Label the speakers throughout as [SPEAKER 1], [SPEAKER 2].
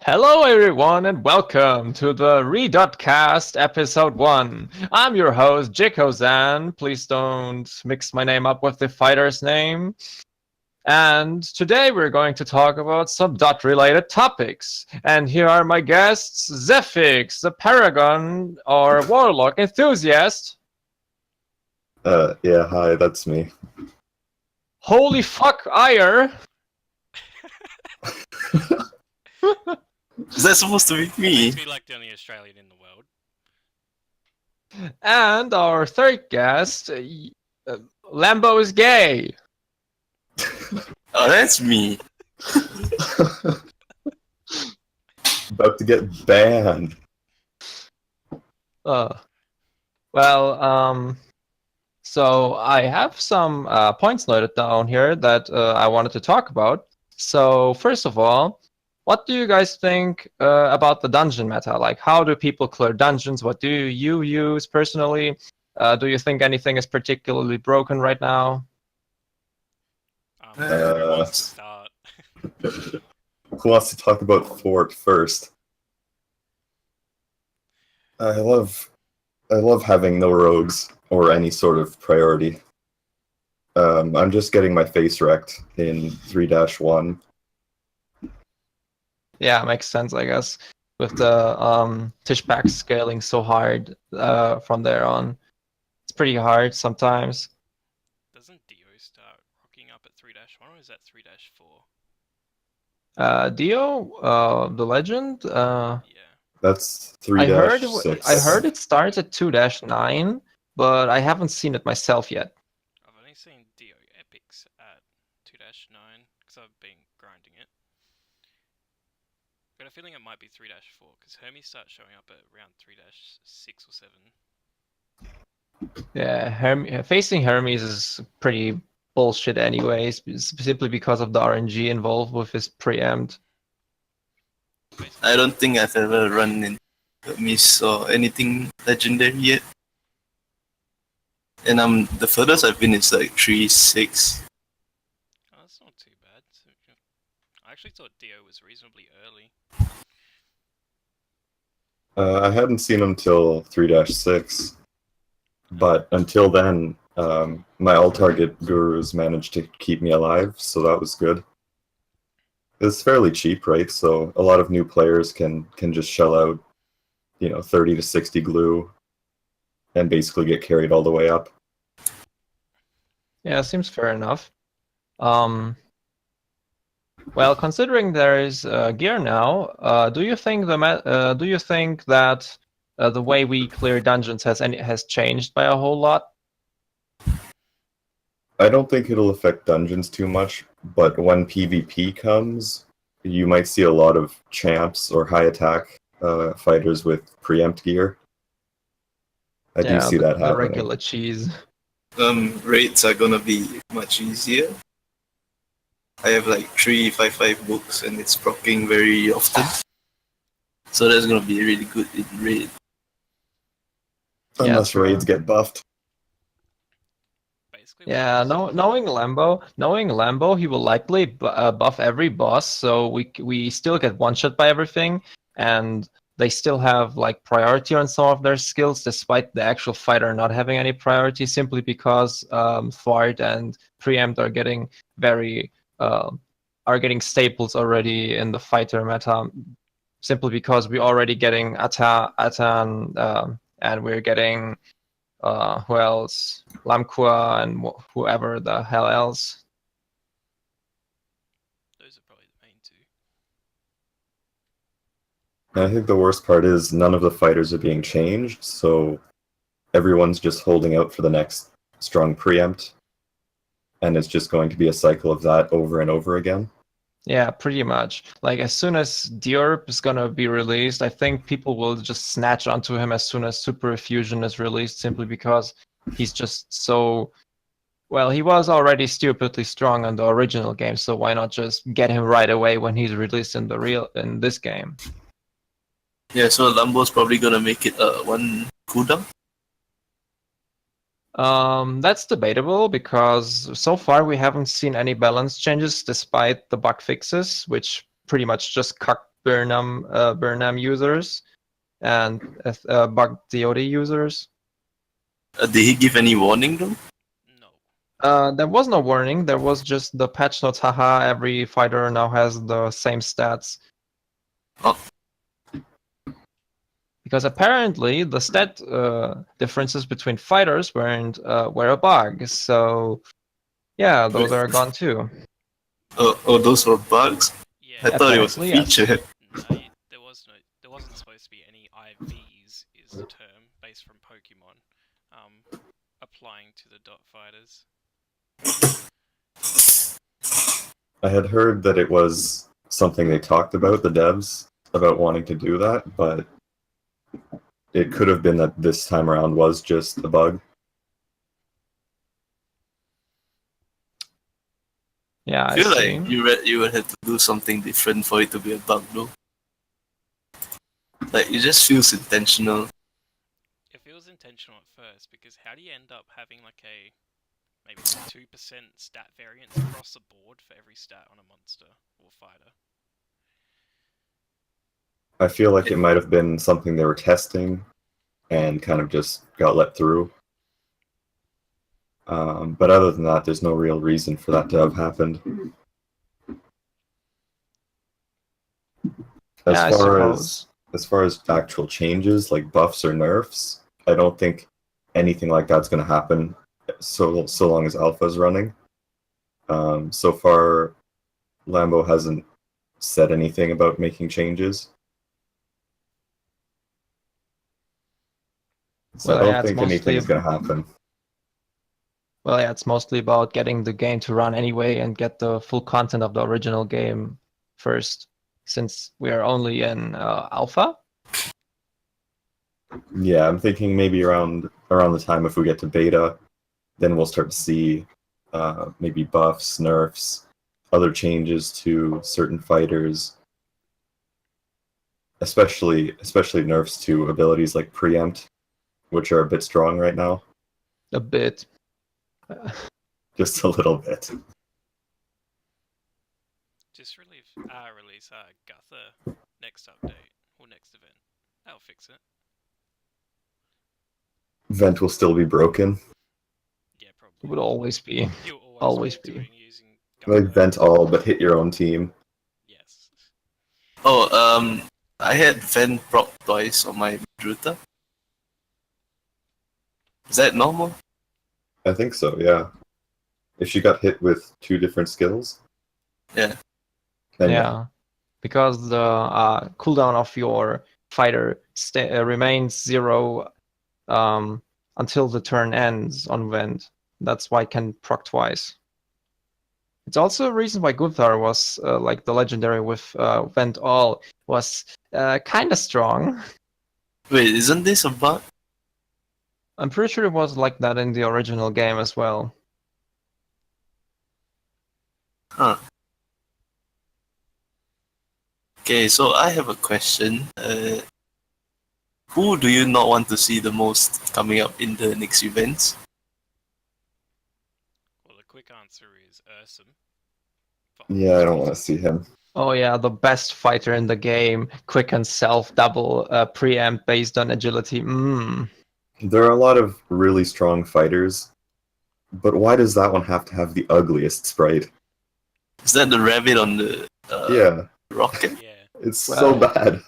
[SPEAKER 1] Hello, everyone, and welcome to the DOTcast episode 1. I'm your host, Zan. Please don't mix my name up with the fighter's name. And today we're going to talk about some DOT related topics. And here are my guests, Zephix, the Paragon or Warlock enthusiast.
[SPEAKER 2] Yeah, hi, that's me.
[SPEAKER 1] Holy fuck, Ire.
[SPEAKER 3] Is that supposed to be me?
[SPEAKER 4] To be like the only Australian in the world.
[SPEAKER 1] And our third guest, Lambo is gay.
[SPEAKER 3] Oh, that's me.
[SPEAKER 2] About to get banned.
[SPEAKER 1] So I have some points noted down here that I wanted to talk about. So first of all, what do you guys think about the dungeon meta? Like, how do people clear dungeons? What do you use personally? Do you think anything is particularly broken right now?
[SPEAKER 4] Who wants to start?
[SPEAKER 2] Who wants to talk about Fort first? I love having no rogues or any sort of priority. I'm just getting my face wrecked in 3-1.
[SPEAKER 1] Yeah, makes sense, I guess, with the Tishback scaling so hard from there on. It's pretty hard sometimes.
[SPEAKER 4] Doesn't D.O. start rocking up at 3-1 or is that 3-4?
[SPEAKER 1] D.O, the legend.
[SPEAKER 4] Yeah.
[SPEAKER 2] That's
[SPEAKER 1] I heard
[SPEAKER 2] 3-6.
[SPEAKER 1] it starts at 2-9, but I haven't seen it myself yet.
[SPEAKER 4] I've only seen D.O. epics at 2-9 because I've been grinding it. Got a feeling it might be 3-4 because Hermes starts showing up at around 3-6 or 7.
[SPEAKER 1] Yeah, facing Hermes is pretty bullshit anyways, simply because of the RNG involved with his preempt.
[SPEAKER 3] I don't think I've ever run into Hermes or anything legendary yet. And the furthest I've been is like 3-6.
[SPEAKER 4] Oh, that's not too bad. I actually thought D.O. was reasonably early.
[SPEAKER 2] I hadn't seen him till 3-6, but until then, my all-target gurus managed to keep me alive, so that was good. It's fairly cheap, right? So a lot of new players can just shell out, 30 to 60 glue, and basically get carried all the way up.
[SPEAKER 1] Yeah, seems fair enough. Well, considering there is gear now, do you think that the way we clear dungeons has changed by a whole lot?
[SPEAKER 2] I don't think it'll affect dungeons too much, but when PvP comes, you might see a lot of champs or high attack fighters with preempt gear. I do see that
[SPEAKER 1] the
[SPEAKER 2] happening.
[SPEAKER 1] regular cheese.
[SPEAKER 3] Raids are gonna be much easier. I have like 3-5-5 books and it's proccing very often. So that's gonna be really good in raid.
[SPEAKER 2] Unless raids get buffed.
[SPEAKER 4] Basically.
[SPEAKER 1] Yeah, knowing Lambo, he will likely buff every boss, so we still get one shot by everything, and they still have like priority on some of their skills, despite the actual fighter not having any priority, simply because Thwart and Preempt are getting staples already in the fighter meta, simply because we're already getting Atan, and we're getting who else? Lamkua and whoever the hell else.
[SPEAKER 4] Those are probably the main two.
[SPEAKER 2] I think the worst part is none of the fighters are being changed, so everyone's just holding out for the next strong preempt, and it's just going to be a cycle of that over and over again.
[SPEAKER 1] Yeah, pretty much. Like, as soon as D.O.T is gonna be released, I think people will just snatch onto him as soon as Super Fusion is released, simply because he's just so... Well, he was already stupidly strong on the original game, so why not just get him right away when he's released in this game?
[SPEAKER 3] Yeah, so Lambo's probably gonna make it one cooldown.
[SPEAKER 1] That's debatable, because so far we haven't seen any balance changes despite the bug fixes, which pretty much just cucked Burnham users and bugged DOT users.
[SPEAKER 3] Did he give any warning though?
[SPEAKER 4] No.
[SPEAKER 1] There was no warning. There was just the patch notes. Haha, every fighter now has the same stats.
[SPEAKER 3] Oh.
[SPEAKER 1] Because apparently the stat differences between fighters were a bug. So yeah, those are gone too.
[SPEAKER 3] Oh, those were bugs?
[SPEAKER 4] Yeah.
[SPEAKER 3] I thought it was a
[SPEAKER 1] Apparently, yes.
[SPEAKER 3] feature.
[SPEAKER 4] No, there wasn't supposed to be any IVs, is the term based from Pokemon, applying to the dot fighters.
[SPEAKER 2] I had heard that it was something they talked about, the devs, about wanting to do that, but it could have been that this time around was just a bug.
[SPEAKER 1] Yeah,
[SPEAKER 3] I feel
[SPEAKER 1] see.
[SPEAKER 3] like you would have to do something different for it to be a bug though. Like, it just feels intentional.
[SPEAKER 4] It feels intentional at first, because how do you end up having like a maybe 2% stat variance across the board for every stat on a monster or fighter?
[SPEAKER 2] I feel like it might have been something they were testing and kind of just got let through. But other than that, there's no real reason for that to have happened.
[SPEAKER 1] Yeah, I suppose.
[SPEAKER 2] As far as actual changes like buffs or nerfs, I don't think anything like that's going to happen so long as alpha's running. So far, Lambo hasn't said anything about making changes. So
[SPEAKER 1] Well,
[SPEAKER 2] I
[SPEAKER 1] yeah,
[SPEAKER 2] don't
[SPEAKER 1] it's
[SPEAKER 2] think
[SPEAKER 1] mostly
[SPEAKER 2] anything's going to happen.
[SPEAKER 1] Well, yeah, it's mostly about getting the game to run anyway and get the full content of the original game first, since we are only in alpha.
[SPEAKER 2] Yeah, I'm thinking maybe around the time if we get to beta, then we'll start to see maybe buffs, nerfs, other changes to certain fighters, especially nerfs to abilities like preempt, which are a bit strong right now.
[SPEAKER 1] A bit.
[SPEAKER 2] Just a little bit.
[SPEAKER 4] Just release Gutha next update or next event. That'll fix it.
[SPEAKER 2] Vent will still be broken.
[SPEAKER 4] Yeah,
[SPEAKER 1] It
[SPEAKER 4] probably.
[SPEAKER 1] would always be.
[SPEAKER 4] You'll
[SPEAKER 1] always
[SPEAKER 4] be
[SPEAKER 1] be.
[SPEAKER 4] doing using
[SPEAKER 2] Like
[SPEAKER 4] Gutha.
[SPEAKER 2] vent all, but hit your own team.
[SPEAKER 4] Yes.
[SPEAKER 3] Oh, I had Vent proc twice on my Druta. Is that normal?
[SPEAKER 2] I think so, yeah. If she got hit with 2 different skills.
[SPEAKER 3] Yeah.
[SPEAKER 2] Then
[SPEAKER 1] Yeah, because the cooldown of your fighter remains 0 until the turn ends on Vent. That's why it can proc twice. It's also a reason why Guthar was like the legendary with Vent All was kind of strong.
[SPEAKER 3] Wait, isn't this a bug?
[SPEAKER 1] I'm pretty sure it was like that in the original game as well.
[SPEAKER 3] Huh. Okay, so I have a question. Who do you not want to see the most coming up in the next events?
[SPEAKER 4] Well, the quick answer is Ursum.
[SPEAKER 2] Yeah, I don't want to see him.
[SPEAKER 1] Oh yeah, the best fighter in the game, quick and self, double preempt based on agility.
[SPEAKER 2] There are a lot of really strong fighters, but why does that one have to have the ugliest sprite?
[SPEAKER 3] Is that the rabbit on the
[SPEAKER 2] Yeah,
[SPEAKER 3] rocket?
[SPEAKER 4] Yeah.
[SPEAKER 2] it's so
[SPEAKER 1] Well-
[SPEAKER 2] bad.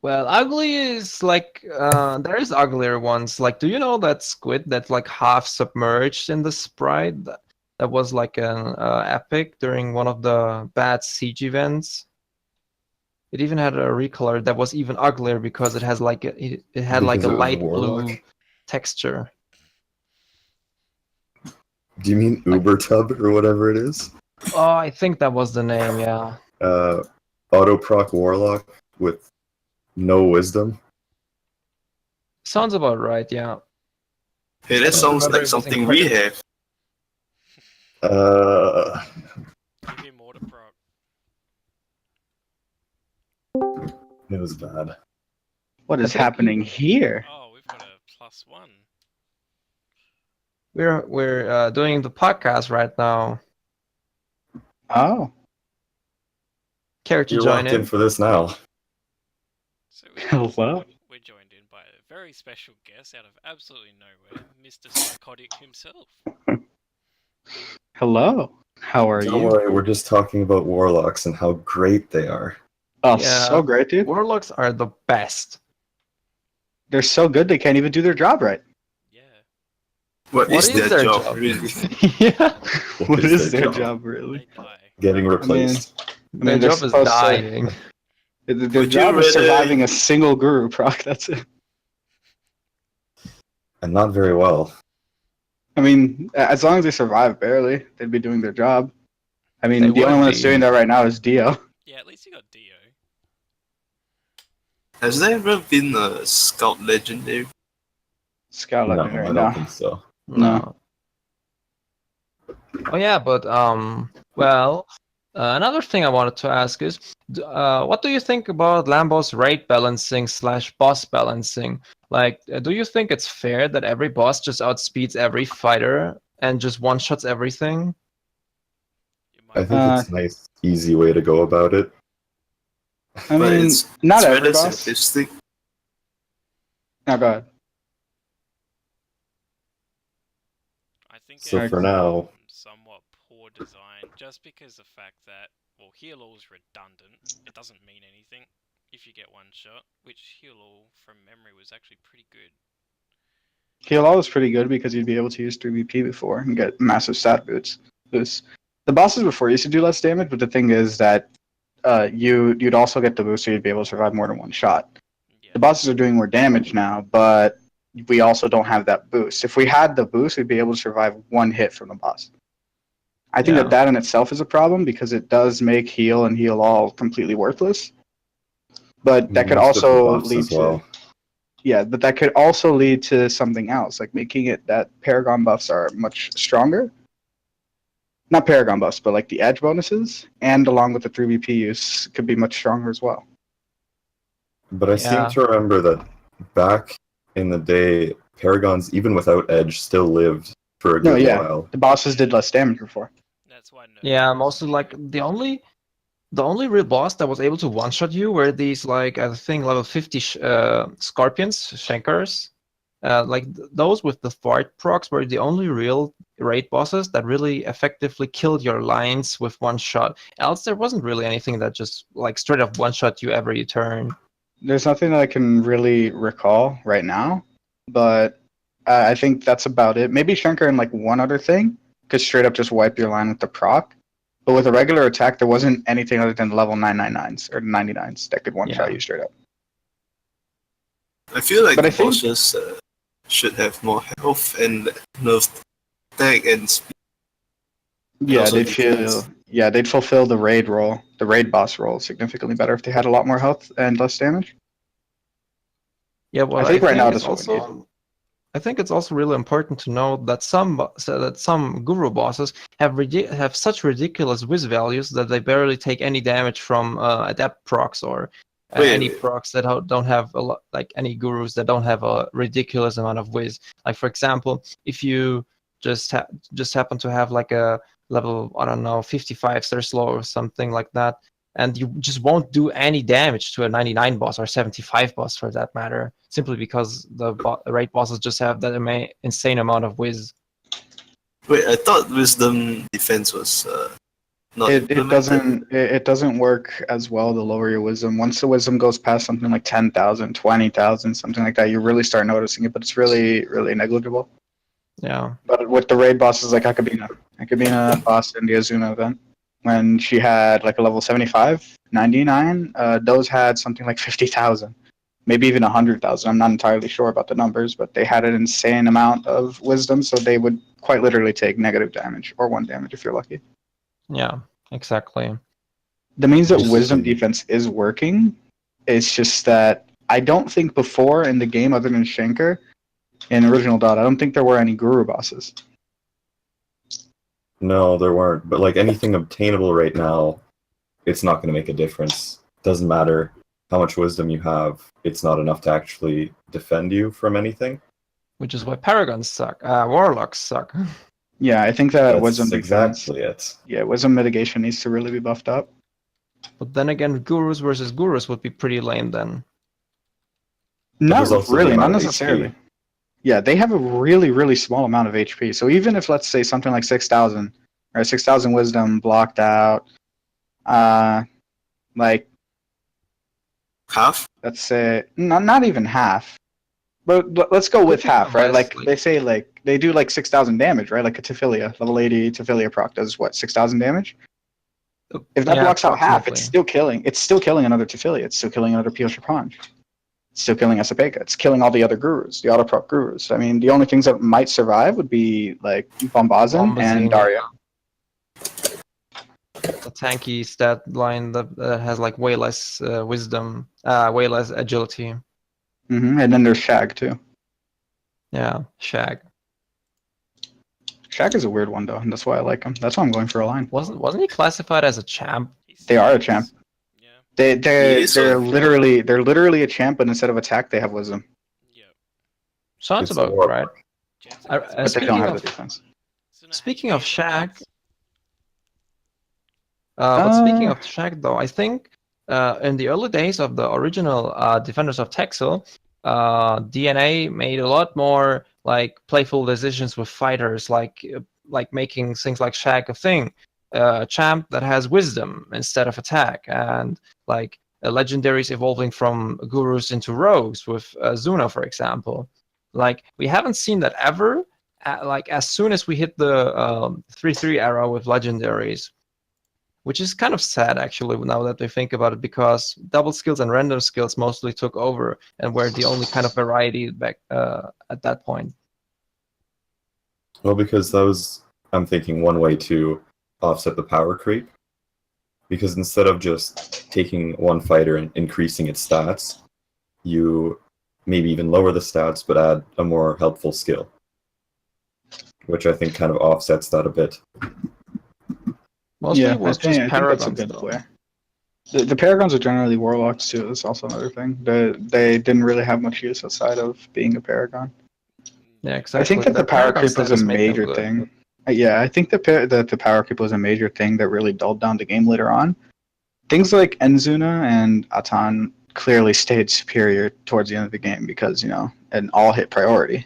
[SPEAKER 1] Well, ugly is like there is uglier ones. Like, do you know that squid that's like half submerged in the sprite? That was like an epic during one of the bad siege events. It even had a recolor that was even uglier because it has like it had like
[SPEAKER 2] Because
[SPEAKER 1] a
[SPEAKER 2] it was
[SPEAKER 1] light blue
[SPEAKER 2] Warlock?
[SPEAKER 1] texture.
[SPEAKER 2] Do you mean Uber Tub or whatever it is?
[SPEAKER 1] Oh, I think that was the name. Yeah.
[SPEAKER 2] Auto proc Warlock with no wisdom.
[SPEAKER 1] Sounds about right. Yeah.
[SPEAKER 3] Hey,
[SPEAKER 1] I
[SPEAKER 3] that
[SPEAKER 1] don't
[SPEAKER 3] sounds
[SPEAKER 1] remember
[SPEAKER 3] like
[SPEAKER 1] it was
[SPEAKER 3] something we
[SPEAKER 1] incredible.
[SPEAKER 3] have.
[SPEAKER 4] Give him more to proc.
[SPEAKER 2] It was bad.
[SPEAKER 5] What is
[SPEAKER 1] I think
[SPEAKER 5] happening here?
[SPEAKER 4] Oh, we've got a +1.
[SPEAKER 1] We're doing the podcast right now.
[SPEAKER 5] Oh,
[SPEAKER 1] care to
[SPEAKER 2] You're
[SPEAKER 1] join
[SPEAKER 2] locked in for this now.
[SPEAKER 4] So
[SPEAKER 5] Hello?
[SPEAKER 4] we're joined in by a very special guest out of absolutely nowhere, Mr. Psychotic himself.
[SPEAKER 5] Hello. How are
[SPEAKER 2] Don't
[SPEAKER 5] you?
[SPEAKER 2] worry, we're just talking about warlocks and how great they are.
[SPEAKER 5] Oh,
[SPEAKER 1] Yeah.
[SPEAKER 5] so great, dude.
[SPEAKER 1] Warlocks are the best.
[SPEAKER 5] They're so good they can't even do their job right.
[SPEAKER 4] Yeah.
[SPEAKER 3] What
[SPEAKER 1] What
[SPEAKER 3] is
[SPEAKER 1] is
[SPEAKER 3] their
[SPEAKER 1] their
[SPEAKER 3] job,
[SPEAKER 1] job?
[SPEAKER 3] really?
[SPEAKER 1] Yeah.
[SPEAKER 5] What is their job, really?
[SPEAKER 4] They die.
[SPEAKER 2] Getting replaced.
[SPEAKER 1] Their
[SPEAKER 5] they're
[SPEAKER 1] job is
[SPEAKER 5] supposed to-
[SPEAKER 1] dying.
[SPEAKER 5] Their
[SPEAKER 3] Would you
[SPEAKER 5] job is
[SPEAKER 3] rather-
[SPEAKER 5] surviving a single guru proc. That's it.
[SPEAKER 2] And not very well.
[SPEAKER 5] I mean, as long as they survive barely, they'd be doing their job. I mean,
[SPEAKER 1] They
[SPEAKER 5] the only
[SPEAKER 1] would
[SPEAKER 5] one that's
[SPEAKER 1] be.
[SPEAKER 5] doing that right now is Dio.
[SPEAKER 4] Yeah, at least you got Dio.
[SPEAKER 3] Has there ever been a scout legendary?
[SPEAKER 5] Scout
[SPEAKER 2] No,
[SPEAKER 5] legendary
[SPEAKER 2] I don't
[SPEAKER 5] now.
[SPEAKER 2] think so.
[SPEAKER 1] No. Oh yeah, but well, another thing I wanted to ask is, what do you think about Lambo's raid balancing / boss balancing? Like, do you think it's fair that every boss just outspeeds every fighter and just one-shots everything?
[SPEAKER 4] You
[SPEAKER 2] I
[SPEAKER 4] might
[SPEAKER 2] think it's a nice, easy way to go about it.
[SPEAKER 5] I
[SPEAKER 3] But
[SPEAKER 5] mean,
[SPEAKER 3] it's
[SPEAKER 5] not
[SPEAKER 3] it's
[SPEAKER 5] every
[SPEAKER 3] rather
[SPEAKER 5] boss.
[SPEAKER 3] simplistic.
[SPEAKER 5] No, go ahead.
[SPEAKER 4] I think
[SPEAKER 2] So
[SPEAKER 4] it's
[SPEAKER 2] for now-
[SPEAKER 4] somewhat poor design, just because the fact that, well, heal all is redundant. It doesn't mean anything if you get one shot, which heal all from memory was actually pretty good.
[SPEAKER 5] Heal all was pretty good because you'd be able to use 3BP before and get massive stat boosts. The bosses before used to do less damage, but the thing is that you'd also get the boost, so you'd be able to survive more than one shot.
[SPEAKER 4] Yeah.
[SPEAKER 5] The bosses are doing more damage now, but we also don't have that boost. If we had the boost, we'd be able to survive one hit from the boss. I think
[SPEAKER 1] Yeah.
[SPEAKER 5] that in itself is a problem because it does make heal and heal all completely worthless. But that could
[SPEAKER 2] Most of the
[SPEAKER 5] also
[SPEAKER 2] buffs
[SPEAKER 5] lead
[SPEAKER 2] as
[SPEAKER 5] to
[SPEAKER 2] well.
[SPEAKER 5] yeah, but that could also lead to something else, like making it that Paragon buffs are much stronger. Not Paragon buffs, but like the edge bonuses, and along with the 3BP use, could be much stronger as well.
[SPEAKER 2] But I
[SPEAKER 1] Yeah.
[SPEAKER 2] seem to remember that back in the day, Paragons, even without Edge, still lived for a
[SPEAKER 5] No,
[SPEAKER 2] good
[SPEAKER 5] yeah.
[SPEAKER 2] while.
[SPEAKER 5] The bosses did less damage before.
[SPEAKER 4] That's why.
[SPEAKER 1] Yeah, mostly like the only real boss that was able to one-shot you were these like I think level 50 scorpions, shankers. Those with the fart procs were the only real raid bosses that really effectively killed your lines with one shot. Else there wasn't really anything that just like straight up one-shot you every turn.
[SPEAKER 5] There's nothing that I can really recall right now, but I think that's about it. Maybe Shanker and like one other thing could straight up just wipe your line with the proc. But with a regular attack, there wasn't anything other than level 999s or 99s that could one-shot
[SPEAKER 1] Yeah.
[SPEAKER 5] you straight up.
[SPEAKER 3] I feel like
[SPEAKER 5] But
[SPEAKER 3] the
[SPEAKER 5] I think-
[SPEAKER 3] bosses should have more health and nerf attack and speed.
[SPEAKER 5] Yeah,
[SPEAKER 3] also
[SPEAKER 5] they'd
[SPEAKER 3] defense.
[SPEAKER 5] they'd fulfill the raid role, the raid boss role significantly better if they had a lot more health and less damage.
[SPEAKER 1] Yeah, well,
[SPEAKER 5] I think right now
[SPEAKER 1] it's
[SPEAKER 5] that's what we
[SPEAKER 1] also. I think it's also really important to note that some guru bosses have such ridiculous whiz values that they barely take any damage from adept procs or any
[SPEAKER 3] Wait.
[SPEAKER 1] procs that don't have a lot, like any gurus that don't have a ridiculous amount of whiz. Like for example, if you just happen to have like a level, I don't know, 55 star slow or something like that, and you just won't do any damage to a 99 boss or 75 boss for that matter, simply because the raid bosses just have that insane amount of whiz.
[SPEAKER 3] Wait, I thought wisdom defense was not
[SPEAKER 5] It
[SPEAKER 3] implemented.
[SPEAKER 5] doesn't work as well the lower your wisdom. Once the wisdom goes past something like 10,000, 20,000, something like that, you really start noticing it, but it's really, really negligible.
[SPEAKER 1] Yeah.
[SPEAKER 5] But with the raid bosses like Akabina boss in the Azuna event, when she had like a level 75, 99, those had something like 50,000, maybe even 100,000. I'm not entirely sure about the numbers, but they had an insane amount of wisdom, so they would quite literally take negative damage or 1 damage if you're lucky.
[SPEAKER 1] Yeah, exactly.
[SPEAKER 5] That means that
[SPEAKER 2] Just
[SPEAKER 5] wisdom
[SPEAKER 2] some-
[SPEAKER 5] defense is working. It's just that I don't think before in the game, other than Shanker, in original DOT, I don't think there were any guru bosses.
[SPEAKER 2] No, there weren't. But like anything obtainable right now, it's not going to make a difference. Doesn't matter how much wisdom you have. It's not enough to actually defend you from anything.
[SPEAKER 1] Which is why paragons suck. Warlocks suck.
[SPEAKER 5] Yeah, I think that
[SPEAKER 2] That's
[SPEAKER 5] wisdom defense.
[SPEAKER 2] exactly it.
[SPEAKER 5] Yeah, wisdom mitigation needs to really be buffed up.
[SPEAKER 1] But then again, gurus versus gurus would be pretty lame then.
[SPEAKER 2] there's
[SPEAKER 5] Not
[SPEAKER 2] also the
[SPEAKER 5] really, not
[SPEAKER 2] amount of
[SPEAKER 5] necessarily.
[SPEAKER 2] HP.
[SPEAKER 5] Yeah, they have a really, really small amount of HP. So even if, let's say, something like 6,000 or 6,000 wisdom blocked out, like,
[SPEAKER 3] Half?
[SPEAKER 5] let's say, not even half, but let's go with
[SPEAKER 1] Could be
[SPEAKER 5] half, right?
[SPEAKER 1] less,
[SPEAKER 5] Like, they say, like, they do like 6,000 damage, right? Like a Tophilia, level 80 Tophilia proc does what, 6,000 damage? If that
[SPEAKER 1] yeah,
[SPEAKER 5] blocks out half,
[SPEAKER 1] approximately.
[SPEAKER 5] it's still killing. It's still killing another Tophilia. It's still killing another Pio Shapan. It's still killing Asapeka. It's killing all the other gurus, the autoproc gurus. I mean, the only things that might survive would be like Bombazin and
[SPEAKER 1] Bombazine,
[SPEAKER 5] Daria.
[SPEAKER 1] a tanky stat line that has like way less wisdom, way less agility.
[SPEAKER 5] And then there's Shag too.
[SPEAKER 1] Yeah, Shag.
[SPEAKER 5] Shag is a weird one though, and that's why I like him. That's why I'm going for a line.
[SPEAKER 1] Wasn't he classified as a champ?
[SPEAKER 5] They are a champ.
[SPEAKER 4] Yeah.
[SPEAKER 5] They're
[SPEAKER 3] is a-
[SPEAKER 5] literally a champ, but instead of attack, they have wisdom.
[SPEAKER 4] Yeah.
[SPEAKER 1] Sounds
[SPEAKER 2] It's
[SPEAKER 1] about
[SPEAKER 2] more-
[SPEAKER 1] right.
[SPEAKER 4] Jensen
[SPEAKER 1] I-
[SPEAKER 4] has
[SPEAKER 1] I
[SPEAKER 5] But they
[SPEAKER 1] speaking
[SPEAKER 5] don't have
[SPEAKER 1] of-
[SPEAKER 5] the defense.
[SPEAKER 1] Speaking of
[SPEAKER 4] HP
[SPEAKER 1] Shag,
[SPEAKER 4] defense.
[SPEAKER 1] but speaking of Shag though, I think in the early days of the original Defenders of Texel, DNA made a lot more like playful decisions with fighters, like making things like Shag a thing, a champ that has wisdom instead of attack, and like legendaries evolving from gurus into rogues with Zuna, for example. Like we haven't seen that ever. Like as soon as we hit the 3-3 era with legendaries, which is kind of sad actually now that we think about it, because double skills and random skills mostly took over and were the only kind of variety back at that point.
[SPEAKER 2] Well, because that was, I'm thinking, one way to offset the power creep. Because instead of just taking one fighter and increasing its stats, you maybe even lower the stats but add a more helpful skill. Which I think kind of offsets that a bit.
[SPEAKER 1] Mostly
[SPEAKER 5] Yeah,
[SPEAKER 1] it was
[SPEAKER 5] I
[SPEAKER 1] just
[SPEAKER 5] think that's a
[SPEAKER 1] paragons
[SPEAKER 5] good
[SPEAKER 1] though.
[SPEAKER 5] play. The Paragons are generally warlocks too. That's also another thing. They didn't really have much use outside of being a Paragon.
[SPEAKER 1] Yeah, exactly.
[SPEAKER 5] I think that
[SPEAKER 1] Their
[SPEAKER 5] the power
[SPEAKER 1] paragon
[SPEAKER 5] creep was a
[SPEAKER 1] status made them
[SPEAKER 5] major
[SPEAKER 1] good.
[SPEAKER 5] thing. Yeah, I think that the power creep was a major thing that really dulled down the game later on. Things like Enzuna and Atan clearly stayed superior towards the end of the game because, you know, an all hit priority.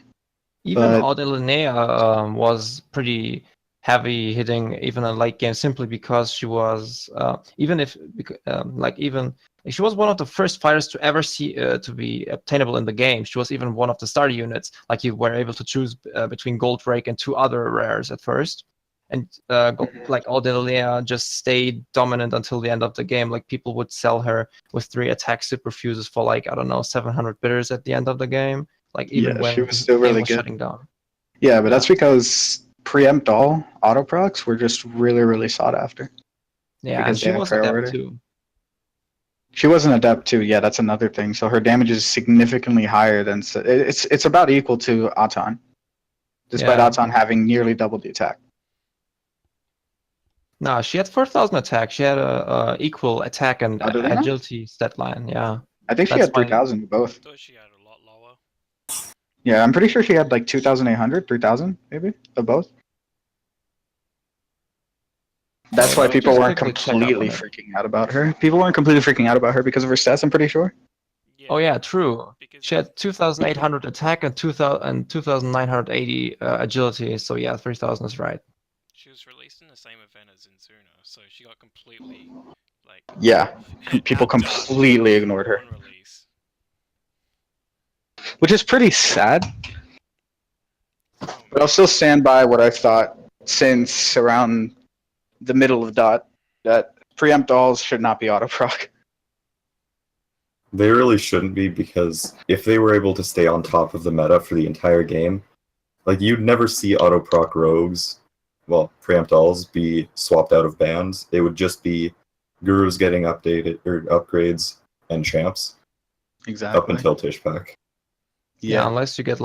[SPEAKER 1] Even
[SPEAKER 5] But-
[SPEAKER 1] Audelinea was pretty heavy hitting even in late game, simply because she was she was one of the first fighters to ever see to be obtainable in the game. She was even one of the starter units. Like you were able to choose between Gold Rake and two other rares at first, and like Audelinea just stayed dominant until the end of the game. Like people would sell her with 3 attack super fuses for like, I don't know, 700 bitters at the end of the game. Like even
[SPEAKER 5] Yeah,
[SPEAKER 1] when
[SPEAKER 5] she was
[SPEAKER 1] the
[SPEAKER 5] still
[SPEAKER 1] game
[SPEAKER 5] really
[SPEAKER 1] was
[SPEAKER 5] good.
[SPEAKER 1] shutting down.
[SPEAKER 5] Yeah, but that's because preempt all auto procs were just really, really sought after.
[SPEAKER 1] Yeah,
[SPEAKER 5] Because
[SPEAKER 1] and
[SPEAKER 5] they
[SPEAKER 1] she
[SPEAKER 5] have
[SPEAKER 1] was adept
[SPEAKER 5] priority.
[SPEAKER 1] too.
[SPEAKER 5] She was an adept too. Yeah, that's another thing. So her damage is significantly higher than it's about equal to Atan, despite
[SPEAKER 1] Yeah.
[SPEAKER 5] Atan having nearly double the attack.
[SPEAKER 1] No, she had 4,000 attack. She had a equal attack and
[SPEAKER 5] Adelina?
[SPEAKER 1] agility stat line. Yeah.
[SPEAKER 5] I think she
[SPEAKER 1] That's
[SPEAKER 5] had 3,000 both.
[SPEAKER 4] I thought she had a lot lower.
[SPEAKER 5] Yeah, I'm pretty sure she had like 2,800, 3,000 maybe of both. That's why
[SPEAKER 1] Let me
[SPEAKER 5] people
[SPEAKER 1] just
[SPEAKER 5] weren't
[SPEAKER 1] quickly check up
[SPEAKER 5] completely
[SPEAKER 1] on it.
[SPEAKER 5] freaking out about her. People weren't completely freaking out about her because of her stats, I'm pretty sure.
[SPEAKER 1] Oh yeah, true.
[SPEAKER 4] Because
[SPEAKER 1] She had 2,800 attack and 2,980 agility. So yeah, 3,000 is right.
[SPEAKER 4] she was released in the same event as Inzuna, so she got completely like
[SPEAKER 5] Yeah, people
[SPEAKER 4] outdone
[SPEAKER 5] completely ignored her.
[SPEAKER 4] on release.
[SPEAKER 5] Which is pretty sad.
[SPEAKER 4] Oh,
[SPEAKER 5] But I'll still stand by what I've thought since around the middle of DOT, that preempt dolls should not be auto proc.
[SPEAKER 2] They really shouldn't be, because if they were able to stay on top of the meta for the entire game, like you'd never see auto proc rogues, well, preempt alls, be swapped out of bans. It would just be gurus getting updated or upgrades and champs
[SPEAKER 5] Exactly.
[SPEAKER 2] up until Tishpak.
[SPEAKER 1] Yeah, unless you get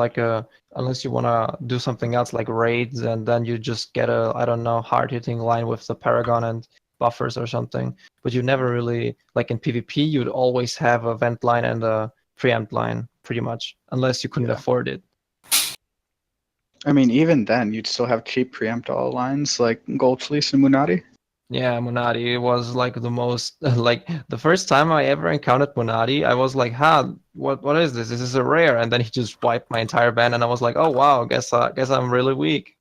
[SPEAKER 1] unless you wanna do something else like raids, and then you just get a, I don't know, hard hitting line with the Paragon and buffers or something. But you never really, like in PvP, you'd always have a vent line and a preempt line, pretty much, unless you couldn't
[SPEAKER 5] Yeah.
[SPEAKER 1] afford it.
[SPEAKER 5] I mean, even then, you'd still have cheap preempt all lines like Gold Fleece and Munati.
[SPEAKER 1] Yeah, Monadi was like the most like the first time I ever encountered Monadi, I was like, "Ha, what is this? This is a rare." And then he just wiped my entire band, and I was like, "Oh wow, guess I'm really weak."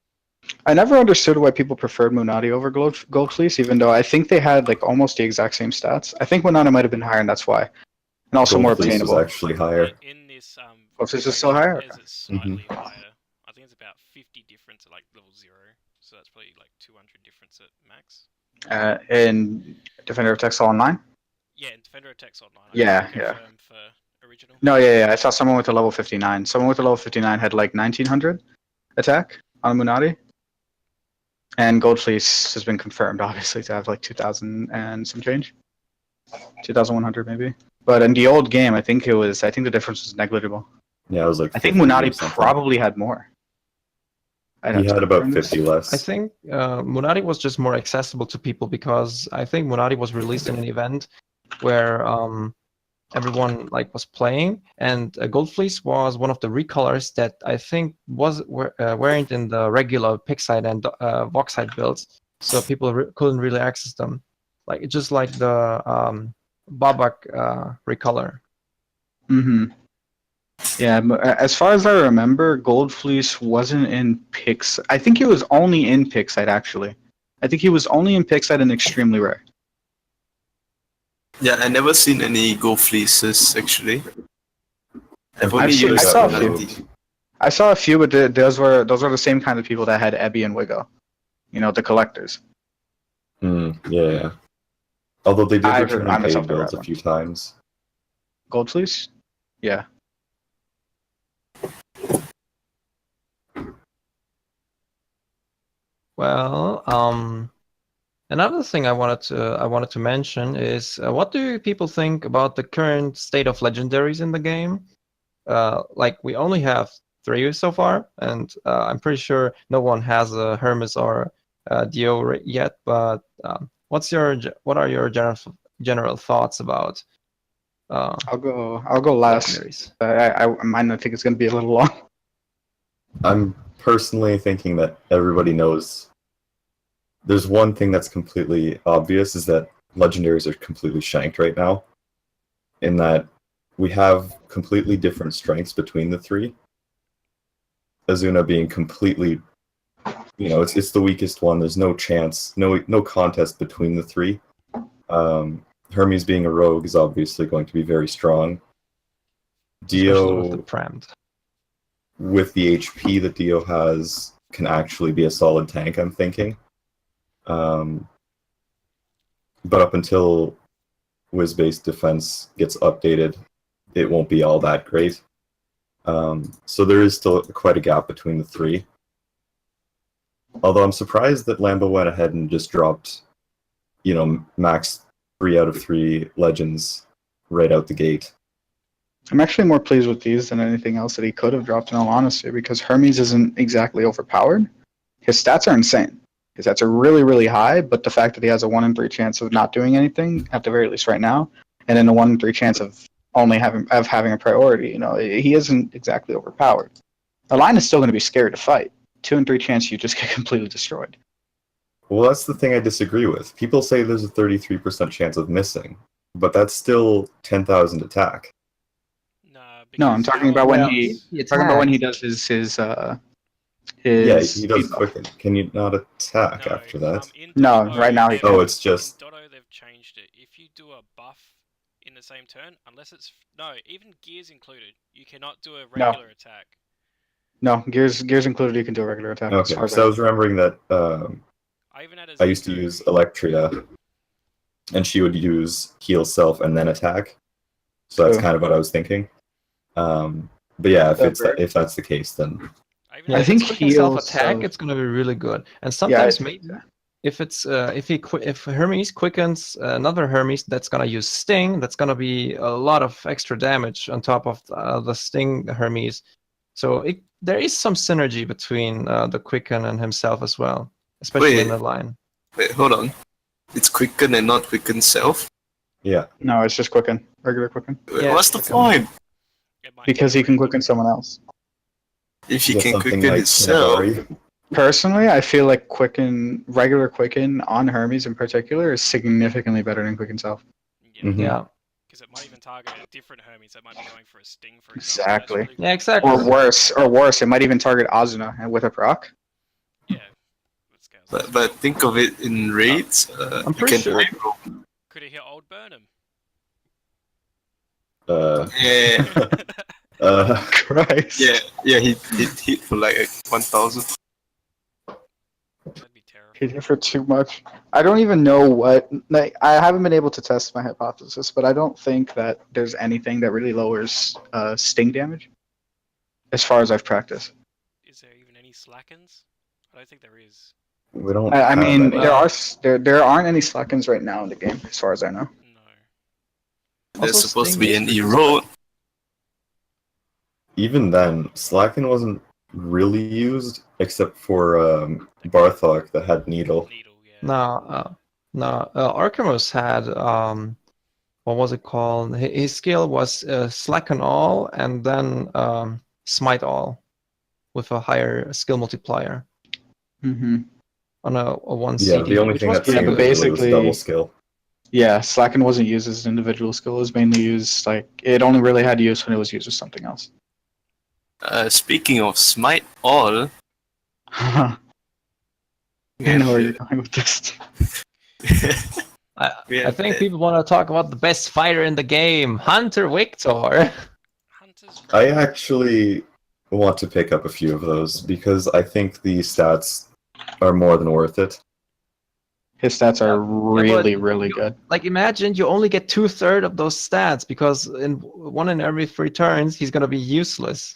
[SPEAKER 5] I never understood why people preferred Munadi over Gold Fleece, even though I think they had like almost the exact same stats. I think Munadi might have been higher, and that's why, and also more
[SPEAKER 2] Gold Fleece was
[SPEAKER 5] obtainable.
[SPEAKER 2] actually higher.
[SPEAKER 4] In this
[SPEAKER 5] Gold Fleece is still higher.
[SPEAKER 4] is it slightly higher? I think it's about 50 difference at like level 0, so that's probably like 200 difference at max.
[SPEAKER 5] In Defender of Texel Online.
[SPEAKER 4] Yeah, in Defender Attacks Online.
[SPEAKER 5] Yeah,
[SPEAKER 4] I
[SPEAKER 5] yeah.
[SPEAKER 4] confirm for original.
[SPEAKER 5] No, yeah. I saw someone with a level 59. Someone with a level 59 had like 1900 attack on Munadi. And Gold Fleece has been confirmed, obviously, to have like 2000 and some change. 2100 maybe. But in the old game, I think the difference was negligible.
[SPEAKER 2] Yeah, it was like.
[SPEAKER 5] I think
[SPEAKER 2] 50 or
[SPEAKER 5] Munadi
[SPEAKER 2] something.
[SPEAKER 5] probably had more.
[SPEAKER 2] He had about 50 less.
[SPEAKER 1] I think Munadi was just more accessible to people because I think Munadi was released in an event where everyone like was playing, and Gold Fleece was one of the recolors that I think weren't in the regular Pixide and Voxide builds, so people couldn't really access them. Like just like the Babak recolor.
[SPEAKER 5] Mm-hmm. Yeah, as far as I remember, Gold Fleece wasn't in Pix. I think he was only in Pixide, actually. I think he was only in Pixide and extremely rare.
[SPEAKER 3] Yeah, I never seen any Gold Fleeces actually. I've only
[SPEAKER 5] I
[SPEAKER 3] used
[SPEAKER 5] saw a
[SPEAKER 3] Munadi.
[SPEAKER 5] few. I saw a few, but those were the same kind of people that had Ebby and Wigo. You know, the collectors.
[SPEAKER 2] Yeah. Although they did
[SPEAKER 5] I
[SPEAKER 2] return in
[SPEAKER 5] myself
[SPEAKER 2] paid
[SPEAKER 5] never
[SPEAKER 2] builds
[SPEAKER 5] had
[SPEAKER 2] a
[SPEAKER 5] one.
[SPEAKER 2] few times.
[SPEAKER 5] Gold Fleece? Yeah.
[SPEAKER 1] Well, another thing I wanted to mention is what do people think about the current state of legendaries in the game? Like we only have 3 so far, and I'm pretty sure no one has a Hermes or D.O. yet. But what are your general thoughts about
[SPEAKER 5] I'll go last.
[SPEAKER 1] legendaries?
[SPEAKER 5] I think it's gonna be a little long.
[SPEAKER 2] I'm personally thinking that everybody knows. There's one thing that's completely obvious is that legendaries are completely shanked right now. In that we have completely different strengths between the 3. Azuna being completely, it's the weakest one. There's no chance, no contest between the 3. Hermes being a rogue is obviously going to be very strong.
[SPEAKER 1] Especially with the
[SPEAKER 2] Dio,
[SPEAKER 1] Prammed.
[SPEAKER 2] with the HP that Dio has, can actually be a solid tank, I'm thinking. But up until Wiz-based defense gets updated, it won't be all that great. So there is still quite a gap between the 3. Although I'm surprised that Lambo went ahead and just dropped, max 3 out of 3 legends right out the gate.
[SPEAKER 5] I'm actually more pleased with these than anything else that he could have dropped, in all honesty, because Hermes isn't exactly overpowered. His stats are insane. His stats are really, really high, but the fact that he has a 1 in 3 chance of not doing anything, at the very least right now, and then a 1 in 3 chance of only having a priority, he isn't exactly overpowered. The line is still going to be scary to fight. 2 in 3 chance you just get completely destroyed.
[SPEAKER 2] Well, that's the thing I disagree with. People say there's a 33% chance of missing, but that's still 10,000 attack.
[SPEAKER 5] No, I'm talking about when he does his
[SPEAKER 2] Yeah, he does
[SPEAKER 5] speed
[SPEAKER 2] quicken. Can you not attack after that?
[SPEAKER 5] No, right now he
[SPEAKER 2] Oh, it's just...
[SPEAKER 4] In Dotto they've changed it. If you do a buff in the same turn, unless it's... No, even gears included, you cannot do a regular attack.
[SPEAKER 5] No, gears included, you can do a regular attack.
[SPEAKER 2] Okay, so I was remembering that I used to use Electria, and she would use heal self and then attack. So that's kind of what I was thinking. But yeah, if that's the case, then
[SPEAKER 1] I think heal attack,
[SPEAKER 5] so...
[SPEAKER 1] it's gonna be really good. And sometimes maybe if it's if Hermes quickens another Hermes that's gonna use Sting, that's gonna be a lot of extra damage on top of the Sting Hermes. So there is some synergy between the Quicken and himself as well, especially in the line.
[SPEAKER 3] Wait, hold on. It's Quicken and not Quicken self?
[SPEAKER 2] Yeah.
[SPEAKER 5] No, it's just Quicken. Regular Quicken.
[SPEAKER 3] Yeah, what's the point?
[SPEAKER 5] Because he can Quicken someone else.
[SPEAKER 3] If he can Quicken himself...
[SPEAKER 5] Personally, I feel like regular Quicken on Hermes in particular is significantly better than Quicken Self.
[SPEAKER 4] Yeah.
[SPEAKER 2] Mhm.
[SPEAKER 1] Yeah.
[SPEAKER 4] Because it might even target a different Hermes that might be going for a sting, for example.
[SPEAKER 5] Exactly.
[SPEAKER 4] That's pretty
[SPEAKER 1] Yeah,
[SPEAKER 4] cool.
[SPEAKER 1] exactly.
[SPEAKER 5] Or worse, it might even target Azuna and with a proc.
[SPEAKER 4] Yeah. That scales.
[SPEAKER 3] But think of it in raids.
[SPEAKER 1] I'm
[SPEAKER 3] You
[SPEAKER 1] pretty
[SPEAKER 3] can
[SPEAKER 1] sure.
[SPEAKER 3] high roll.
[SPEAKER 4] Could it hit Old Burnham?
[SPEAKER 3] Yeah,
[SPEAKER 5] Christ.
[SPEAKER 3] yeah. He hit for like 1,000.
[SPEAKER 4] That'd be terrible.
[SPEAKER 5] Hit it for too much. I don't even know what. Like, I haven't been able to test my hypothesis, but I don't think that there's anything that really lowers sting damage, as far as I've practiced.
[SPEAKER 4] Is there even any slackens? I don't think there is.
[SPEAKER 2] We don't.
[SPEAKER 5] I
[SPEAKER 2] have
[SPEAKER 5] mean,
[SPEAKER 2] any.
[SPEAKER 5] there aren't any slackens right now in the game, as far as I know.
[SPEAKER 4] No.
[SPEAKER 3] There's
[SPEAKER 1] Also,
[SPEAKER 3] supposed to
[SPEAKER 1] Sting
[SPEAKER 3] be
[SPEAKER 1] is
[SPEAKER 3] an
[SPEAKER 1] pretty
[SPEAKER 3] erode.
[SPEAKER 2] Even then, Slacken wasn't really used except for Barthok that had Needle.
[SPEAKER 4] Needle, yeah.
[SPEAKER 1] No. Archimus had what was it called? His skill was Slacken All and then Smite All with a higher skill multiplier
[SPEAKER 5] Mm-hmm.
[SPEAKER 1] on a 1
[SPEAKER 2] Yeah,
[SPEAKER 1] CD,
[SPEAKER 2] the only
[SPEAKER 1] which
[SPEAKER 2] thing
[SPEAKER 1] was
[SPEAKER 2] that
[SPEAKER 1] pretty
[SPEAKER 5] Yeah, but
[SPEAKER 2] changed
[SPEAKER 1] good.
[SPEAKER 2] really was
[SPEAKER 5] basically-
[SPEAKER 2] double skill.
[SPEAKER 5] Yeah, Slacken wasn't used as an individual skill. It was mainly used like it only really had use when it was used with something else.
[SPEAKER 3] Speaking of Smite All,
[SPEAKER 5] I know where you're going with this.
[SPEAKER 1] I think people want to talk about the best fighter in the game, Hunter Victor.
[SPEAKER 4] Hunter's
[SPEAKER 2] I
[SPEAKER 4] great.
[SPEAKER 2] actually want to pick up a few of those because I think the stats are more than worth it.
[SPEAKER 5] His stats are really,
[SPEAKER 1] but
[SPEAKER 5] really good.
[SPEAKER 1] Like, imagine you only get 2/3 of those stats because in 1 in every 3 turns he's gonna be useless.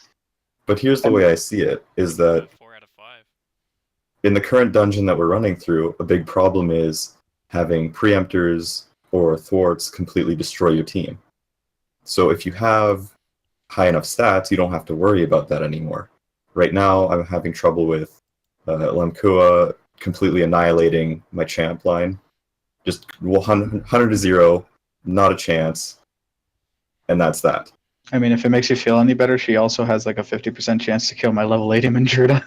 [SPEAKER 2] But here's the way I see it: is that
[SPEAKER 4] 4 out of 5.
[SPEAKER 2] in the current dungeon that we're running through, a big problem is having preemptors or thwarts completely destroy your team. So if you have high enough stats, you don't have to worry about that anymore. Right now, I'm having trouble with Lamkua completely annihilating my champ line. Just 100 to 0, not a chance. And that's that.
[SPEAKER 5] I mean, if it makes you feel any better, she also has like a 50% chance to kill my level 8 Imandruda.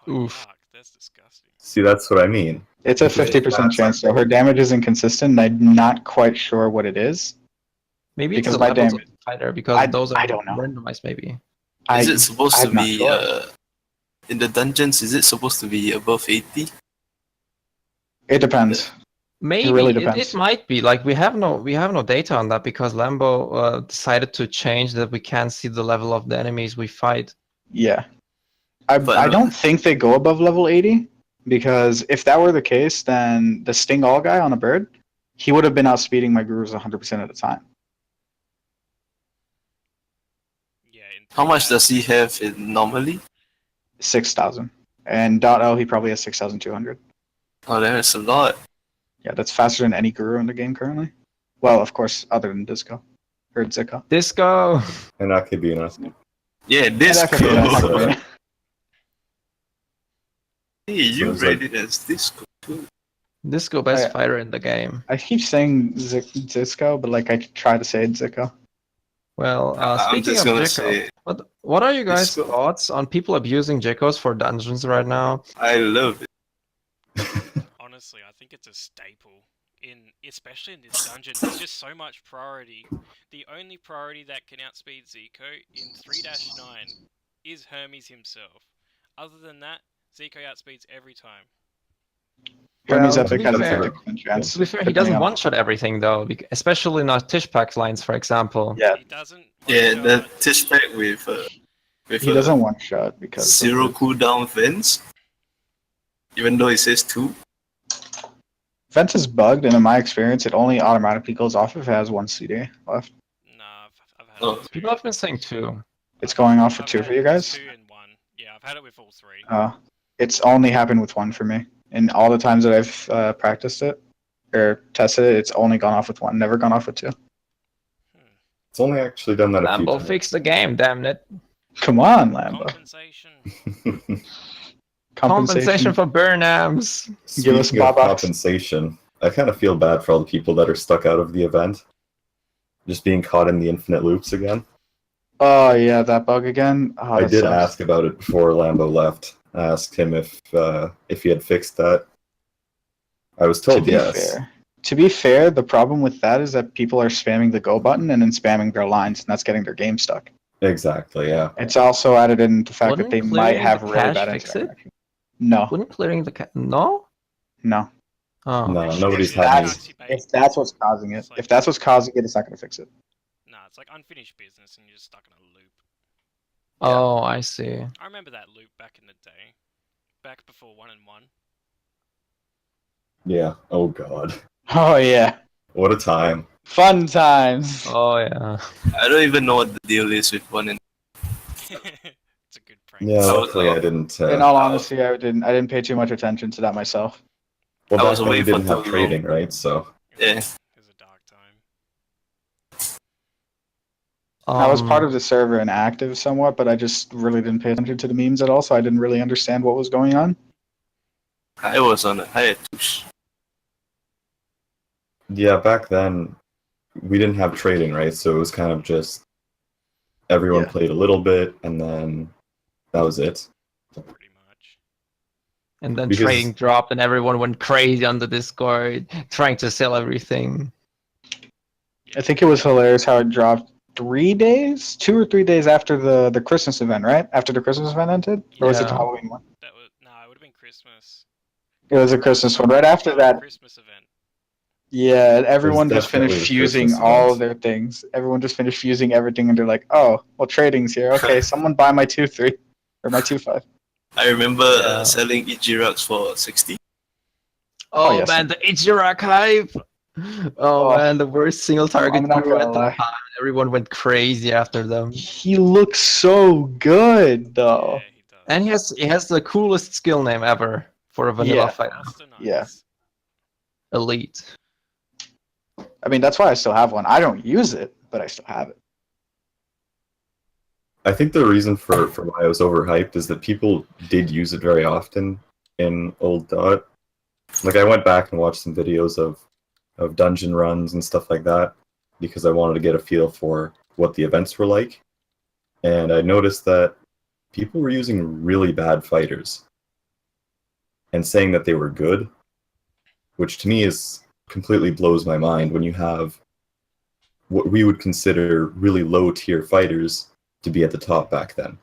[SPEAKER 4] Oh,
[SPEAKER 1] Oof.
[SPEAKER 4] yuck, that's disgusting.
[SPEAKER 2] See, that's what I mean.
[SPEAKER 5] It's a 50% chance, so her damage is inconsistent, and I'm not quite sure what it is.
[SPEAKER 1] Maybe
[SPEAKER 5] Because
[SPEAKER 1] it's the
[SPEAKER 5] my
[SPEAKER 1] levels of
[SPEAKER 5] damage-
[SPEAKER 1] the fighter because those are
[SPEAKER 5] I don't know.
[SPEAKER 1] randomized maybe.
[SPEAKER 3] is it supposed to
[SPEAKER 5] I'm not
[SPEAKER 3] be
[SPEAKER 5] sure.
[SPEAKER 3] in the dungeons? Is it supposed to be above 80?
[SPEAKER 5] It depends.
[SPEAKER 1] Maybe
[SPEAKER 5] really
[SPEAKER 1] it
[SPEAKER 5] depends.
[SPEAKER 1] might be like we have no data on that because Lambo decided to change that we can't see the level of the enemies we fight.
[SPEAKER 5] Yeah.
[SPEAKER 3] But-
[SPEAKER 5] I don't think they go above level 80, because if that were the case, then the Sting All guy on a bird, he would have been outspeeding my gurus 100% of the time.
[SPEAKER 4] Yeah.
[SPEAKER 3] How much does he have in normally?
[SPEAKER 5] 6,000. And .L, he probably has 6,200.
[SPEAKER 3] Oh, that's a lot.
[SPEAKER 5] Yeah, that's faster than any guru in the game currently. Well, of course, other than Disco. Or Zika.
[SPEAKER 1] Disco.
[SPEAKER 2] And that could be enough.
[SPEAKER 3] Yeah, this
[SPEAKER 5] That could be
[SPEAKER 3] cool.
[SPEAKER 5] enough, right?
[SPEAKER 3] Hey, you
[SPEAKER 2] So it's like-
[SPEAKER 3] rated as disco too.
[SPEAKER 1] Disco best
[SPEAKER 5] yeah.
[SPEAKER 1] fighter in the game.
[SPEAKER 5] I keep saying Zisco, but like I try to say Zika.
[SPEAKER 1] Well,
[SPEAKER 3] I'm
[SPEAKER 1] speaking
[SPEAKER 3] just
[SPEAKER 1] of
[SPEAKER 3] gonna
[SPEAKER 1] Jekko,
[SPEAKER 3] say
[SPEAKER 1] what are you guys'
[SPEAKER 3] Disco.
[SPEAKER 1] thoughts on people abusing Jekkos for dungeons right now?
[SPEAKER 3] I love it.
[SPEAKER 4] Honestly, I think it's a staple. Especially in this dungeon, there's just so much priority. The only priority that can outspeed Zico in 3-9 is Hermes himself. Other than that, Zico outspeeds every time.
[SPEAKER 5] Hermes
[SPEAKER 1] Well,
[SPEAKER 5] Epic
[SPEAKER 1] to
[SPEAKER 5] has a
[SPEAKER 1] be fair-
[SPEAKER 5] 50% chance.
[SPEAKER 1] To be fair, he
[SPEAKER 5] depending
[SPEAKER 1] doesn't
[SPEAKER 5] on-
[SPEAKER 1] one-shot everything though, especially not Tishpack lines, for example.
[SPEAKER 5] Yeah,
[SPEAKER 4] He doesn't.
[SPEAKER 3] Yeah,
[SPEAKER 4] one-shot-
[SPEAKER 3] the tish pack with
[SPEAKER 5] he doesn't one shot because of
[SPEAKER 3] zero
[SPEAKER 5] the-
[SPEAKER 3] cooldown vents. Even though it says 2.
[SPEAKER 5] Vent is bugged, and in my experience, it only automatically goes off if it has 1 CD left.
[SPEAKER 4] Nah, I've had
[SPEAKER 3] Oh.
[SPEAKER 4] it 2.
[SPEAKER 1] People have been saying 2.
[SPEAKER 5] It's going off for
[SPEAKER 4] I've
[SPEAKER 5] 2
[SPEAKER 4] had
[SPEAKER 5] for you guys?
[SPEAKER 4] 2 and 1. Yeah, I've had it with all 3.
[SPEAKER 5] It's only happened with 1 for me. And all the times that I've practiced it or tested it, it's only gone off with 1, never gone off with 2.
[SPEAKER 2] It's only actually done that a few
[SPEAKER 1] Lambo
[SPEAKER 2] times.
[SPEAKER 1] fixed the game, damn it.
[SPEAKER 5] Come on, Lambo.
[SPEAKER 4] Compensation.
[SPEAKER 1] Compensation for Burnhams.
[SPEAKER 5] Give us
[SPEAKER 2] Speaking of
[SPEAKER 5] Bobox.
[SPEAKER 2] compensation, I kind of feel bad for all the people that are stuck out of the event. Just being caught in the infinite loops again.
[SPEAKER 5] Oh, yeah, that bug again. Oh,
[SPEAKER 2] I
[SPEAKER 5] that
[SPEAKER 2] did
[SPEAKER 5] sucks.
[SPEAKER 2] ask about it before Lambo left, I asked him if he had fixed that. I was told yes.
[SPEAKER 5] To be fair, the problem with that is that people are spamming the go button and then spamming their lines, and that's getting their game stuck.
[SPEAKER 2] Exactly, yeah.
[SPEAKER 5] It's also added in the fact that
[SPEAKER 1] Wouldn't
[SPEAKER 5] they
[SPEAKER 1] clearing
[SPEAKER 5] might have
[SPEAKER 1] the
[SPEAKER 5] really
[SPEAKER 1] cache
[SPEAKER 5] bad
[SPEAKER 1] fix
[SPEAKER 5] internet
[SPEAKER 1] it?
[SPEAKER 5] connection. No,
[SPEAKER 1] Wouldn't clearing the no?
[SPEAKER 5] no.
[SPEAKER 1] Oh.
[SPEAKER 2] No,
[SPEAKER 4] It's-
[SPEAKER 2] nobody's
[SPEAKER 4] it's
[SPEAKER 2] had
[SPEAKER 5] that's-
[SPEAKER 2] any.
[SPEAKER 4] chassis bait.
[SPEAKER 5] If that's what's causing it,
[SPEAKER 4] It's like-
[SPEAKER 5] if that's what's causing it, it's not going to fix it.
[SPEAKER 4] Nah, it's like unfinished business and you're just stuck in a loop.
[SPEAKER 1] Oh, I see.
[SPEAKER 4] I remember that loop back in the day. Back before 1 and 1.
[SPEAKER 2] Yeah. Oh god.
[SPEAKER 5] Oh yeah,
[SPEAKER 2] What a time.
[SPEAKER 5] fun times.
[SPEAKER 1] Oh yeah.
[SPEAKER 3] I don't even know what the deal is with 1 and
[SPEAKER 4] It's a good prank.
[SPEAKER 2] Yeah,
[SPEAKER 3] So-
[SPEAKER 2] luckily I didn't.
[SPEAKER 5] In all honesty, I didn't pay too much attention to that myself.
[SPEAKER 2] Well,
[SPEAKER 3] I
[SPEAKER 2] back
[SPEAKER 3] was
[SPEAKER 2] then
[SPEAKER 3] away
[SPEAKER 2] we
[SPEAKER 3] for
[SPEAKER 2] didn't have
[SPEAKER 3] too
[SPEAKER 2] trading, right? So
[SPEAKER 3] Yeah.
[SPEAKER 4] It was a dark time.
[SPEAKER 5] I was part
[SPEAKER 1] Um,
[SPEAKER 5] of the server and active somewhat, but I just really didn't pay attention to the memes at all, so I didn't really understand what was going on.
[SPEAKER 3] I was on a hiatus.
[SPEAKER 2] yeah, back then we didn't have trading, right? So it was kind of just everyone
[SPEAKER 5] Yeah.
[SPEAKER 2] played a little bit, and then that was it.
[SPEAKER 4] Pretty much.
[SPEAKER 1] and then
[SPEAKER 2] because-
[SPEAKER 1] trading dropped, and everyone went crazy on the Discord trying to sell everything.
[SPEAKER 5] I think it was hilarious how it dropped 2 or 3 days after the Christmas event, right? After the Christmas event ended? Or was it the
[SPEAKER 1] Yeah.
[SPEAKER 5] Halloween one?
[SPEAKER 4] That was it would have been Christmas.
[SPEAKER 5] It was a Christmas one. Right after that,
[SPEAKER 4] Christmas event.
[SPEAKER 5] yeah, everyone just
[SPEAKER 2] definitely
[SPEAKER 5] finished
[SPEAKER 2] the
[SPEAKER 5] fusing
[SPEAKER 2] Christmas
[SPEAKER 5] all
[SPEAKER 2] event.
[SPEAKER 5] of their things. Everyone just finished fusing everything, and they're like, "Oh, well, trading's here. Okay, someone buy my 2-3 or my 2-5."
[SPEAKER 3] I remember
[SPEAKER 1] Yeah.
[SPEAKER 3] selling Ijirax for 60.
[SPEAKER 1] Oh,
[SPEAKER 5] yes.
[SPEAKER 1] man, the Ichirak hype! Oh,
[SPEAKER 5] Oh.
[SPEAKER 1] man, the worst single target
[SPEAKER 5] I'm not
[SPEAKER 1] hero
[SPEAKER 5] gonna
[SPEAKER 1] at the
[SPEAKER 5] lie.
[SPEAKER 1] time. Everyone went crazy after them.
[SPEAKER 5] He looks so good, though.
[SPEAKER 4] Yeah, he does.
[SPEAKER 1] And he has the coolest skill name ever for a vanilla
[SPEAKER 5] Yeah.
[SPEAKER 1] fighter.
[SPEAKER 4] Master Knights.
[SPEAKER 5] Yeah.
[SPEAKER 1] Elite.
[SPEAKER 5] I mean, that's why I still have one. I don't use it, but I still have it.
[SPEAKER 2] I think the reason for why I was overhyped is that people did use it very often in old DOT. Like I went back and watched some videos of dungeon runs and stuff like that because I wanted to get a feel for what the events were like. And I noticed that people were using really bad fighters and saying that they were good, which to me is completely blows my mind when you have what we would consider really low tier fighters to be at the top back then.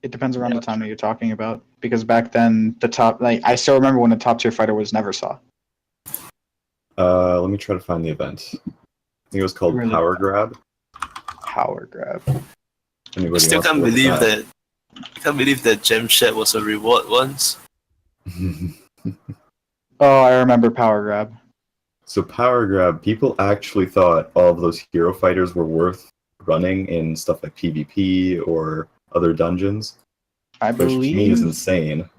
[SPEAKER 5] It depends around the time that you're talking about, because back then the top, like I still remember when the top tier fighter was Neversaw.
[SPEAKER 2] Let me try to find the event. I think it was called
[SPEAKER 5] Really?
[SPEAKER 2] Power Grab.
[SPEAKER 5] Power grab.
[SPEAKER 2] Anybody
[SPEAKER 3] I still
[SPEAKER 2] wants to
[SPEAKER 3] can't
[SPEAKER 2] look
[SPEAKER 3] believe
[SPEAKER 2] at
[SPEAKER 3] that. I can't believe that Gem Shed was a reward once.
[SPEAKER 5] Oh, I remember power grab.
[SPEAKER 2] So Power Grab, people actually thought all of those hero fighters were worth running in stuff like PvP or other dungeons,
[SPEAKER 5] I
[SPEAKER 2] which to me is
[SPEAKER 5] believe.
[SPEAKER 2] insane.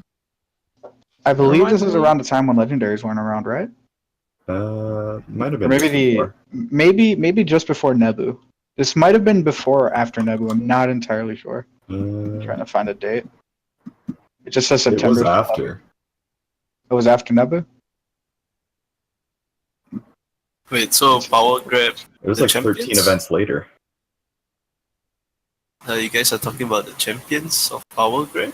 [SPEAKER 5] I believe
[SPEAKER 1] Remind
[SPEAKER 5] this is
[SPEAKER 1] me.
[SPEAKER 5] around the time when legendaries weren't around, right?
[SPEAKER 2] Might have
[SPEAKER 5] Or
[SPEAKER 2] been
[SPEAKER 5] maybe
[SPEAKER 2] before.
[SPEAKER 5] maybe just before Nebu. This might have been before or after Nebu. I'm not entirely sure. I'm trying to find a date. It just says
[SPEAKER 2] It
[SPEAKER 5] September.
[SPEAKER 2] was after.
[SPEAKER 5] It was after Nebu.
[SPEAKER 3] Wait, so Power Grab,
[SPEAKER 2] It was
[SPEAKER 3] The
[SPEAKER 2] like 13
[SPEAKER 3] champions?
[SPEAKER 2] events later.
[SPEAKER 3] you guys are talking about the champions of Power Grab?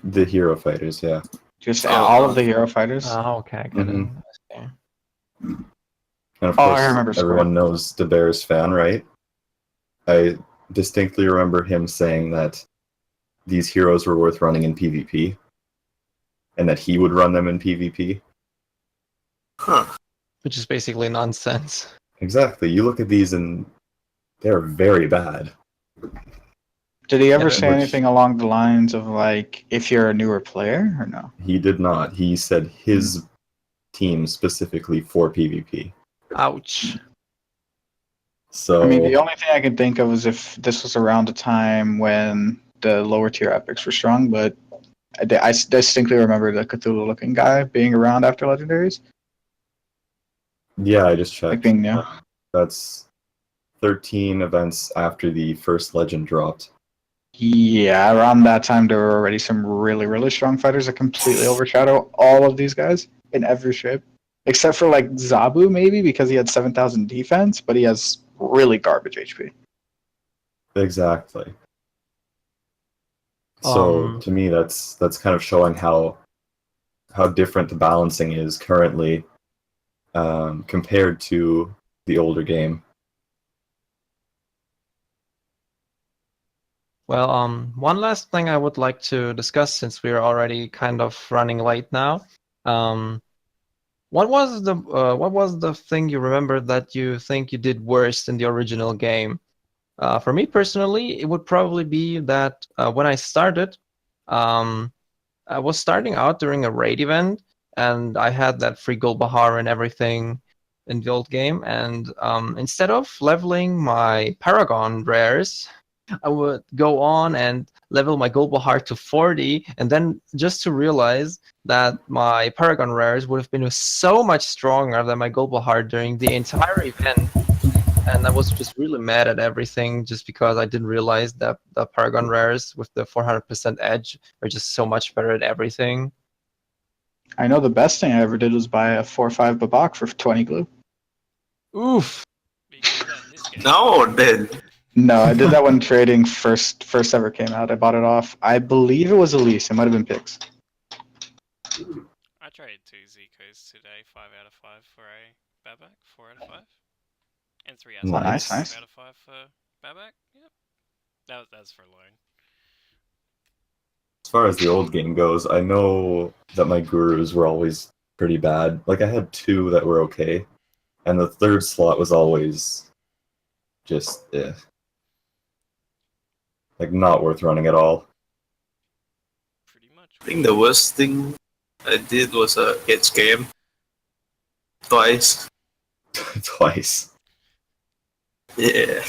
[SPEAKER 2] The hero fighters, yeah.
[SPEAKER 5] Just
[SPEAKER 3] Oh,
[SPEAKER 5] all of the hero fighters.
[SPEAKER 1] Oh, okay, I get
[SPEAKER 2] Mhm.
[SPEAKER 1] it. I see.
[SPEAKER 2] And of
[SPEAKER 5] Oh, I
[SPEAKER 2] course,
[SPEAKER 5] remember
[SPEAKER 2] everyone knows the Bears fan, right? I distinctly remember him saying that these heroes were worth running in PvP, and that he would run them in PvP.
[SPEAKER 3] Huh.
[SPEAKER 1] Which is basically nonsense.
[SPEAKER 2] Exactly. You look at these and they're very bad.
[SPEAKER 5] Did he ever
[SPEAKER 1] Yeah,
[SPEAKER 5] say
[SPEAKER 2] which-
[SPEAKER 5] anything along the lines of like, if you're a newer player or no?
[SPEAKER 2] He did not. He said his team specifically for PvP.
[SPEAKER 1] Ouch.
[SPEAKER 2] So
[SPEAKER 5] I mean, the only thing I can think of is if this was around a time when the lower tier epics were strong, but I distinctly remember the Cthulhu looking guy being around after legendaries,
[SPEAKER 2] yeah, I just
[SPEAKER 5] like
[SPEAKER 2] checked.
[SPEAKER 5] being new.
[SPEAKER 2] That's 13 events after the first legend dropped.
[SPEAKER 5] Yeah, around that time there were already some really, really strong fighters that completely overshadow all of these guys in every shape. Except for like Zabu maybe because he had 7,000 defense, but he has really garbage HP.
[SPEAKER 2] Exactly. So to me, that's kind of showing how different the balancing is currently compared to the older game.
[SPEAKER 1] Well, one last thing I would like to discuss, since we're already kind of running late now. What was the thing you remember that you think you did worst in the original game? For me personally, it would probably be that when I started, I was starting out during a raid event, and I had that free gold bahar and everything in the old game. And instead of leveling my Paragon rares, I would go on and level my gold bahar to 40, and then just to realize that my Paragon rares would have been so much stronger than my gold bahar during the entire event. And I was just really mad at everything just because I didn't realize that the Paragon rares with the 400% edge are just so much better at everything.
[SPEAKER 5] I know the best thing I ever did was buy a 4/5 Babak for 20 glue.
[SPEAKER 1] Oof.
[SPEAKER 4] But you can do that in this game.
[SPEAKER 3] Now or then?
[SPEAKER 5] No, I did that when trading first ever came out. I bought it off. I believe it was Elise. It might have been Pix.
[SPEAKER 4] I traded 2 Zikos today, 5 out of 5 for a Babak, 4 out of 5. And 3 out of 5,
[SPEAKER 5] Nice, nice.
[SPEAKER 4] 5 out of 5 for Babak. Yep. That's for loan.
[SPEAKER 2] As far as the old game goes, I know that my gurus were always pretty bad. Like I had 2 that were okay, and the 3rd slot was always just like not worth running at all.
[SPEAKER 4] Pretty much.
[SPEAKER 3] I think the worst thing I did was get scammed twice.
[SPEAKER 2] Twice.
[SPEAKER 3] Yeah.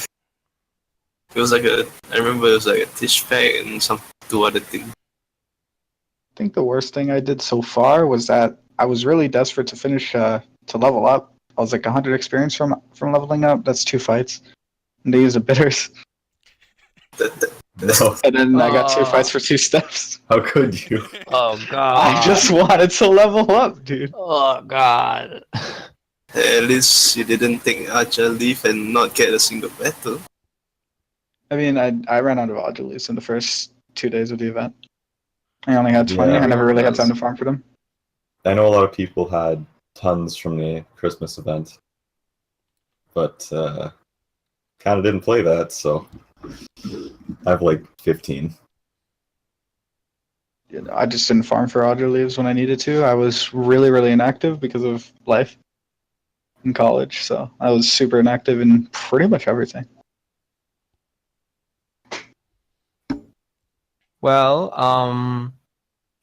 [SPEAKER 3] It was like I remember it was like a tish pack and some 2 other things.
[SPEAKER 5] I think the worst thing I did so far was that I was really desperate to finish to level up. I was like 100 experience from leveling up. That's 2 fights. And they used the bitters.
[SPEAKER 2] No,
[SPEAKER 5] And then I got 2
[SPEAKER 1] Oh.
[SPEAKER 5] fights for 2 steps.
[SPEAKER 2] how could you?
[SPEAKER 1] Oh god.
[SPEAKER 5] I just wanted to level up, dude.
[SPEAKER 1] Oh god.
[SPEAKER 3] At least you didn't take Archer leave and not get a single battle.
[SPEAKER 5] I mean, I ran out of Odulis in the first 2 days of the event. I only had 20.
[SPEAKER 2] Yeah,
[SPEAKER 5] I never really had
[SPEAKER 2] that's-
[SPEAKER 5] time to farm for them.
[SPEAKER 2] I know a lot of people had tons from the Christmas event, but kind of didn't play that, so I have like 15.
[SPEAKER 5] You know, I just didn't farm for Audrey leaves when I needed to. I was really, really inactive because of life in college. So I was super inactive in pretty much everything.
[SPEAKER 1] Well,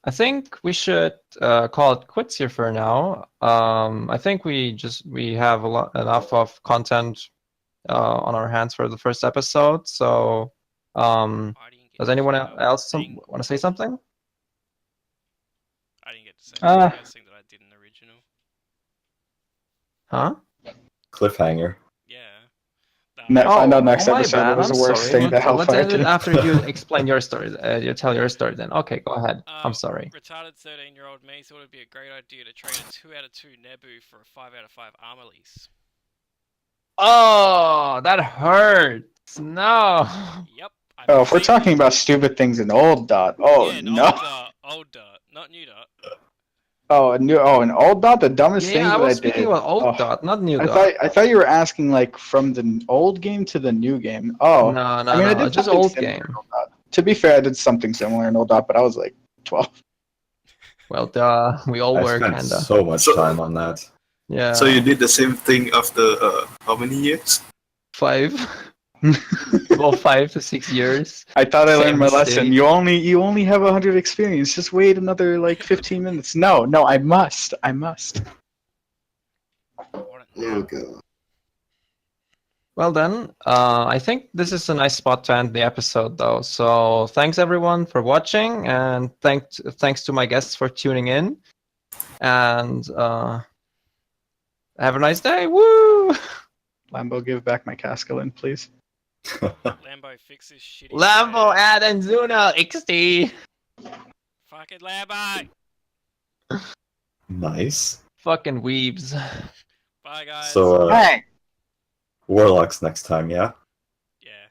[SPEAKER 1] I think we should call it quits here for now. I think we have enough of content on our hands for the first episode. So, does anyone else want to say something?
[SPEAKER 4] I didn't get to say the best thing that I did in the original.
[SPEAKER 1] Huh?
[SPEAKER 2] Cliffhanger.
[SPEAKER 4] Yeah.
[SPEAKER 5] Find out next
[SPEAKER 1] my
[SPEAKER 5] episode.
[SPEAKER 1] bad.
[SPEAKER 5] It was
[SPEAKER 1] I'm
[SPEAKER 5] the worst
[SPEAKER 1] sorry.
[SPEAKER 5] thing that
[SPEAKER 1] Let's
[SPEAKER 5] Hellfire
[SPEAKER 1] end it
[SPEAKER 5] did.
[SPEAKER 1] after you explain your story. You tell your story then. Okay, go ahead. I'm sorry.
[SPEAKER 4] Retarded 13-year-old me thought it'd be a great idea to trade a 2 out of 2 Nebu for a 5 out of 5 armor lease.
[SPEAKER 1] Oh, that hurts. No.
[SPEAKER 4] Yep.
[SPEAKER 5] Oh, if we're talking about stupid things in old dot,
[SPEAKER 4] yeah,
[SPEAKER 5] no.
[SPEAKER 4] Old dot, not new dot.
[SPEAKER 5] Oh, in old dot, the dumbest thing
[SPEAKER 1] Yeah, I
[SPEAKER 5] that
[SPEAKER 1] was
[SPEAKER 5] I did.
[SPEAKER 1] speaking about old
[SPEAKER 5] Oh,
[SPEAKER 1] dot, not new
[SPEAKER 5] I
[SPEAKER 1] dot.
[SPEAKER 5] thought you were asking like from the old game to the new game. Oh,
[SPEAKER 1] No,
[SPEAKER 5] I mean, I did
[SPEAKER 1] just
[SPEAKER 5] something
[SPEAKER 1] old
[SPEAKER 5] similar
[SPEAKER 1] game.
[SPEAKER 5] in old dot. To be fair, I did something similar in old dot, but I was like 12.
[SPEAKER 1] Well, we all
[SPEAKER 2] I
[SPEAKER 1] were
[SPEAKER 2] spent
[SPEAKER 1] kinda.
[SPEAKER 2] so much time on that.
[SPEAKER 1] Yeah.
[SPEAKER 3] So you did the same thing after how many years?
[SPEAKER 1] 5. Well, 5 to 6 years.
[SPEAKER 5] I thought I
[SPEAKER 1] Same
[SPEAKER 5] learned my lesson.
[SPEAKER 1] mistake.
[SPEAKER 5] You only have 100 experience. Just wait another like 15 minutes. No, I must.
[SPEAKER 1] Well then, I think this is a nice spot to end the episode though. So thanks everyone for watching, and thanks to my guests for tuning in. And have a nice day. Woo!
[SPEAKER 5] Lambo, give back my Cascalin, please.
[SPEAKER 4] Lambo, fix this shitty
[SPEAKER 1] Lambo,
[SPEAKER 4] shit.
[SPEAKER 1] Ad, and Zuna, XD.
[SPEAKER 4] Fucking Lambo!
[SPEAKER 2] Nice.
[SPEAKER 1] Fucking weebs.
[SPEAKER 4] Bye, guys.
[SPEAKER 2] So,
[SPEAKER 5] Hey!
[SPEAKER 2] Warlocks next time, yeah?
[SPEAKER 4] Yeah.